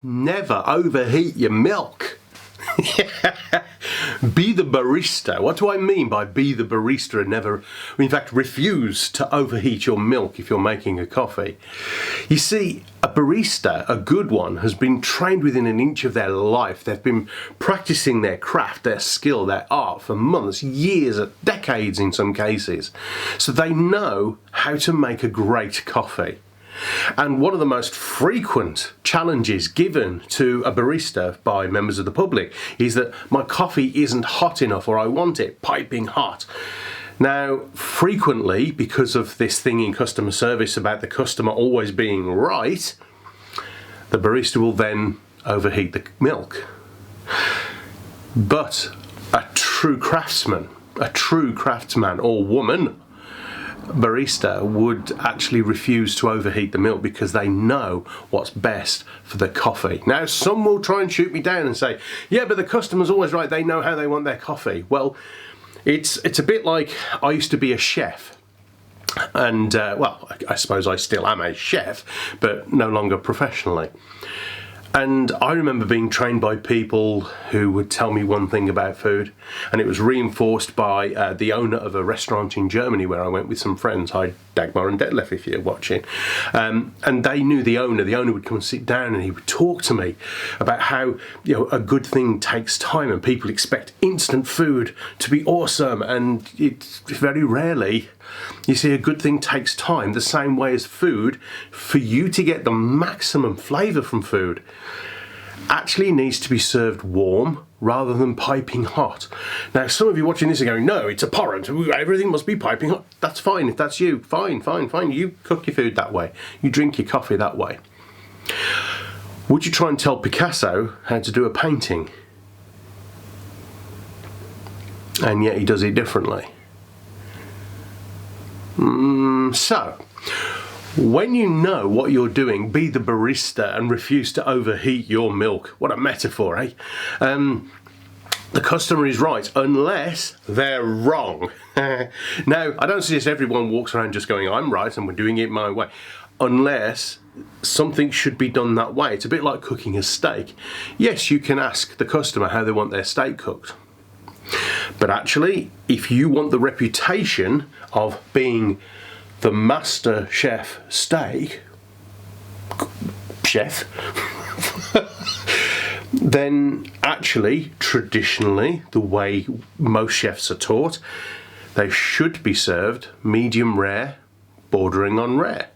Never overheat your milk. Be the barista. What do I mean by be the barista and never, in fact, refuse to overheat your milk if you're making a coffee? You see, a barista, a good one, has been trained within an inch of their life. They've been practicing their craft, their skill, their art for months, years, decades in some cases. So they know how to make a great coffee. And one of the most frequent challenges given to a barista by members of the public is that my coffee isn't hot enough, or I want it piping hot. Now, frequently, because of this thing in customer service about the customer always being right, the barista will then overheat the milk. But a true craftsman or woman barista would actually refuse to overheat the milk because they know what's best for the coffee. Now, some will try and shoot me down and say, yeah, but the customer's always right, they know how they want their coffee. Well, it's a bit like I used to be a chef. And, well, I suppose I still am a chef, but no longer professionally. And I remember being trained by people who would tell me one thing about food, and it was reinforced by the owner of a restaurant in Germany where I went with some friends. Hi, Dagmar and Detlef, if you're watching. And they knew the owner. The owner would come and sit down and he would talk to me about how, you know, a good thing takes time and people expect instant food to be awesome. And it's very rarely you see a good thing takes time, the same way as food. For you to get the maximum flavour from food, actually needs to be served warm rather than piping hot. Now, some of you watching this are going, no, it's abhorrent, everything must be piping hot. That's fine, if that's you, fine. You cook your food that way, you drink your coffee that way. Would you try and tell Picasso how to do a painting? And yet he does it differently. So, when you know what you're doing, be the barista and refuse to overheat your milk. What a metaphor, eh? The customer is right, unless they're wrong. Now, I don't suggest everyone walks around just going, I'm right and we're doing it my way. Unless something should be done that way. It's a bit like cooking a steak. Yes, you can ask the customer how they want their steak cooked. But actually, if you want the reputation of being the master chef steak chef, then actually, traditionally, the way most chefs are taught, they should be served medium rare, bordering on rare.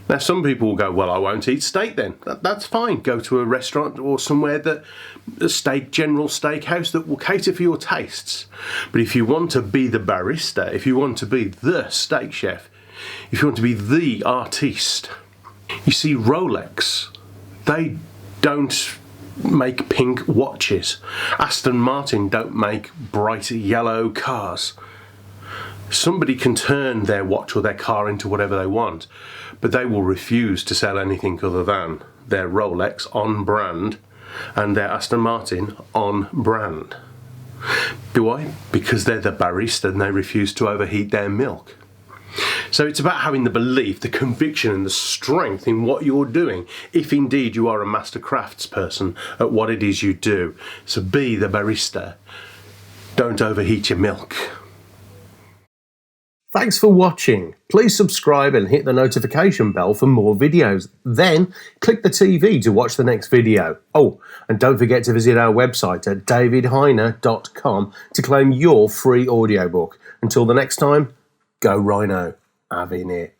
Now, some people will go, well, I won't eat steak then. That's fine. Go to a restaurant or somewhere that a general steakhouse that will cater for your tastes. But if you want to be the barista, if you want to be the steak chef, if you want to be the artiste, you see, Rolex, they don't make pink watches. Aston Martin don't make bright yellow cars. Somebody can turn their watch or their car into whatever they want, but they will refuse to sell anything other than their Rolex on brand and their Aston Martin on brand. Why? Because they're the barista and they refuse to overheat their milk. So it's about having the belief, the conviction and the strength in what you're doing, if indeed you are a master craftsperson at what it is you do. So be the barista. Don't overheat your milk. Thanks for watching. Please subscribe and hit the notification bell for more videos. Then click the TV to watch the next video. Oh, and don't forget to visit our website at davidhyner.com to claim your free audiobook. Until the next time, go Rhino. Having it.